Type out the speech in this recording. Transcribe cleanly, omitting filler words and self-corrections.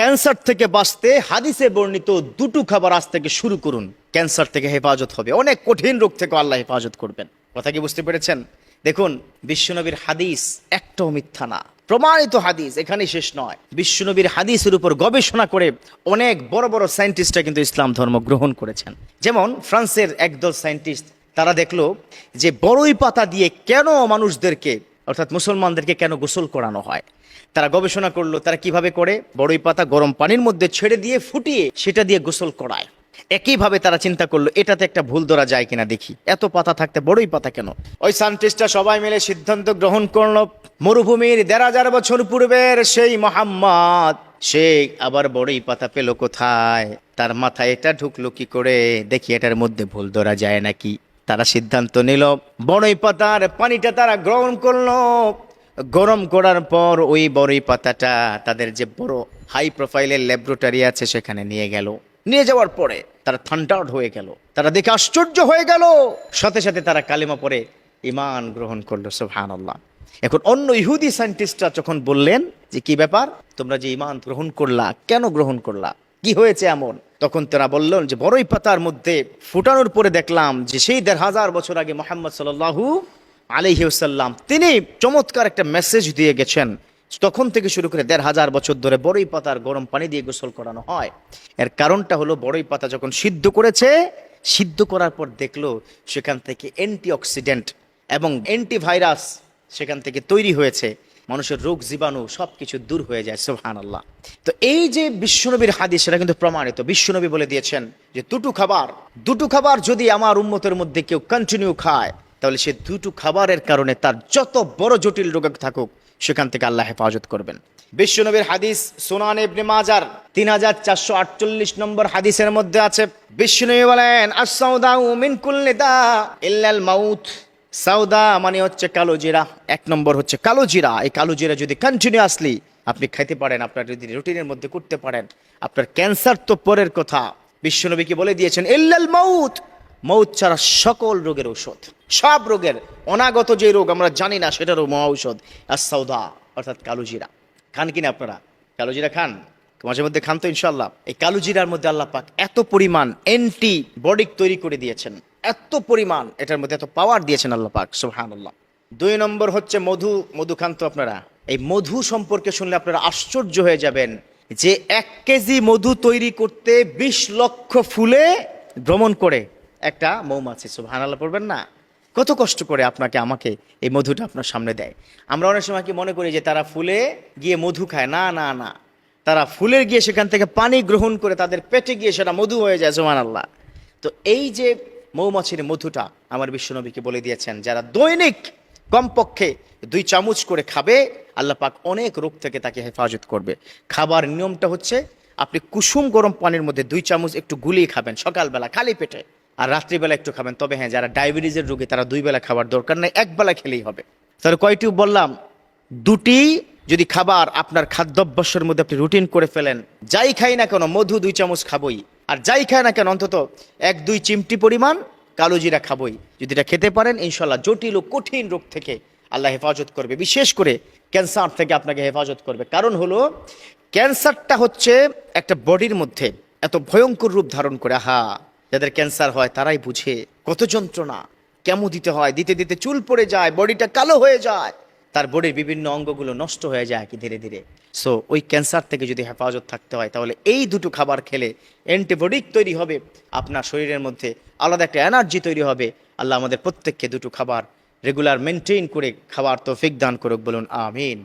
Cancer থেকে বাঁচতে হাদিসে বর্ণিত দুটো খাবার আজ থেকে শুরু করুন, ক্যান্সার থেকে হেফাজত হবে, অনেক কঠিন রোগ থেকে আল্লাহ হেফাজত করবেন। কথা কি বুঝতে পেরেছেন? দেখুন, বিশ্বনবীর হাদিস একটাও মিথ্যা না, প্রমাণিত হাদিস। এখানেই শেষ নয়, বিশ্বনবীর হাদিসের উপর গবেষণা করে অনেক বড় বড় সায়েন্টিস্টরা কিন্তু ইসলাম ধর্ম গ্রহণ করেছেন। যেমন ফ্রান্সের একদল সায়েন্টিস্ট, তারা দেখলো যে বড়ই পাতা দিয়ে কেন মানুষদেরকে, অর্থাৎ মুসলমানদেরকে কেন গোসল করানো হয়। তারা গবেষণা করলো তারা কিভাবে করে। বড়ই পাতা গরম পানির মধ্যে ছেড়ে দিয়ে ফুটিয়ে সেটা দিয়ে গোসল করায়। একইভাবে তারা চিন্তা করলো এটাতে একটা ভুল ধরা যায় কিনা দেখি, এত পাতা থাকতে বড়ই পাতা কেন। ওই সায়েন্টিস্টরা সবাই মিলে সিদ্ধান্ত গ্রহণ করলো, মরুভূমির ১৫০০ বছর পূর্বের সেই মোহাম্মদ, সে আবার বড়ই পাতা পেল কোথায়, তার মাথায় এটা ঢুকলো কি করে, দেখি এটার মধ্যে ভুল ধরা যায় নাকি। তারা সিদ্ধান্ত নিল বড়ই পাতার পানিটা তারা গ্রহণ করলো। গরম করার পর ওই বড়ই পাতাটা তাদের যে বড় হাই প্রোফাইলের ল্যাবরেটরি আছে সেখানে নিয়ে গেল। নিয়ে যাওয়ার পরে তারা থান্ডার্ড হয়ে গেল, তারা দেখে আশ্চর্য হয়ে গেল। সাথে সাথে তারা কালেমা পড়ে ঈমান গ্রহণ করলো। সুবহানাল্লাহ। এখন অন্য ইহুদি সায়েন্টিস্টরা যখন বললেন যে কি ব্যাপার, তোমরা যে ঈমান গ্রহণ করলা, কেন গ্রহণ করলা, কি হয়েছে এমন, তখন তারা বললেন যে বড়ই পাতার মধ্যে ফুটানোর পরে দেখলাম যে সেই ১৫০০ বছর আগে মুহাম্মদ সাল্লাল্লাহু আলাইহি ওয়াসাল্লাম তিনি চমৎকার একটা মেসেজ দিয়ে গেছেন। তখন থেকে শুরু করে ১৫০০ বছর ধরে বড়ই পাতার গরম পানি দিয়ে গোসল করানো হয়। এর কারণটা হলো বড়ই পাতা যখন সিদ্ধ করেছে, সিদ্ধ করার পর দেখলো সেখান থেকে অ্যান্টিঅক্সিডেন্ট এবং অ্যান্টিভাইরাস সেখান থেকে তৈরি হয়েছে, মানুষের রোগ জীবাণু সবকিছু দূর হয়ে যায়। সুবহানাল্লাহ। তো এই যে বিশ্বনবীর হাদিস, সেটা কিন্তু প্রমাণিত। বিশ্বনবী বলে দিয়েছেন যে দুটো খাবার যদি আমার উম্মতের মধ্যে কেউ কন্টিনিউ খায়, তাহলে সে দুটো খাবারের কারণে তার যত বড় জটিল রোগ থাকুক সেখান থেকে আল্লাহ হেফাজত করবেন। বিশ্বনবীর হাদিস সুনান ইবনে মাজার ৩৪৪৮ নম্বর হাদিসের মধ্যে আছে, বিশ্বনবী বলেন আস-সাউদাউ মিন কুল্লি দা ইল্লাল মাউত। সাউদা মানে হচ্ছে কালো জিরা, এক নম্বর হচ্ছে কালো জিরা। এই কালো জিরা যদি কন্টিনিউয়াসলি আপনি খাইতে পারেন, আপনার যদি রুটিনের মধ্যে করতে পারেন, আপনার ক্যান্সার তো পরের কথা, বিশ্বনবী কি বলে দিয়েছেন ইল্লাল মাউত, মৌত ছাড়া সকল রোগের ঔষধ, সব রোগের অনাগত যে রোগ আমরা জানি না সেটারও মহা ঔষধ আস-সাউদা, অর্থাৎ কালো জিরা। খান কিনা আপনারা? কালো জিরা খান? মাঝে মধ্যে খান তো ইনশাল্লাহ। এই কালো জিরার মধ্যে আল্লাহ পাক এত পরিমাণ অ্যান্টিবডিক তৈরি করে দিয়েছেন, এত পরিমাণ এটার মধ্যে এত পাওয়ার দিয়েছেন আল্লাহ পাক। সুবহানাল্লাহ। ২ নম্বর হচ্ছে মধু খান তো আপনারা? এই মধু সম্পর্কে শুনলে আপনারা আশ্চর্য হয়ে যাবেন যে ১ কেজি মধু তৈরি করতে ২০ লক্ষ ফুলে ভ্রমণ করে একটা মৌমাছি। সুবহানাল্লাহ পড়বেন না? কত কষ্ট করে আপনাকে আমাকে এই মধুটা আপনার সামনে দেয়। আমরা অনেক সময় কি মনে করি যে তারা ফুলে গিয়ে মধু খায়, না না না, তারা ফুলের গিয়ে সেখান থেকে পানি গ্রহণ করে তাদের পেটে গিয়ে সেটা মধু হয়ে যায়। সুবহানাল্লাহ। তো এই যে মৌমাছির মধুটা আমার বিশ্বনবীকে বলে দিয়েছেন, যারা দৈনিক কমপক্ষে ২ চামচ করে খাবে, আল্লাহ পাক অনেক রোগ থেকে তাকে হেফাজত করবে। খাবার নিয়মটা হচ্ছে আপনি কুসুম গরম পানির মধ্যে ২ চামচ একটু গুলিয়ে খাবেন সকালবেলা খালি পেটে, আর রাত্রিবেলা একটু খাবেন। তবে হ্যাঁ, যারা ডায়াবেটিসের রোগী তারা ২ বেলা খাবার দরকার নেই, ১ বেলা খেলেই হবে। তাহলে কয়টি বললাম? ২টি যদি খাবার আপনার খাদ্যাভ্যাসের মধ্যে আপনি রুটিন করে ফেলেন, যাই খাই না কেন মধু ২ চামচ খাবই, আর যাই খায় না কেন অন্তত ১-২ চিমটি পরিমাণ কালো জিরা খাবই। যদি এটা খেতে পারেন, ইনশাল্লাহ জটিল ও কঠিন রোগ থেকে আল্লাহ হেফাজত করবে, বিশেষ করে ক্যান্সার থেকে আপনাকে হেফাজত করবে। কারণ হলো ক্যান্সারটা হচ্ছে একটা বডির মধ্যে এত ভয়ঙ্কর রূপ ধারণ করে। যাদের ক্যান্সার হয় তারাই বুঝে কত যন্ত্রণা, কেমো দিতে হয়, দিতে দিতে চুল পড়ে যায়, বডিটা কালো হয়ে যায়, তার বডির বিভিন্ন অঙ্গগুলো নষ্ট হয়ে যায় কি ধীরে ধীরে। সো ওই ক্যান্সার থেকে যদি হেফাজত থাকতে হয়, তাহলে এই দুটো খাবার খেলে অ্যান্টিবডিক তৈরি হবে, আপনার শরীরের মধ্যে আলাদা একটা এনার্জি তৈরি হবে। আল্লাহ আমাদের প্রত্যেককে দুটো খাবার রেগুলার মেনটেন করে খাবার তৌফিক দান করুক, বলুন আমিন।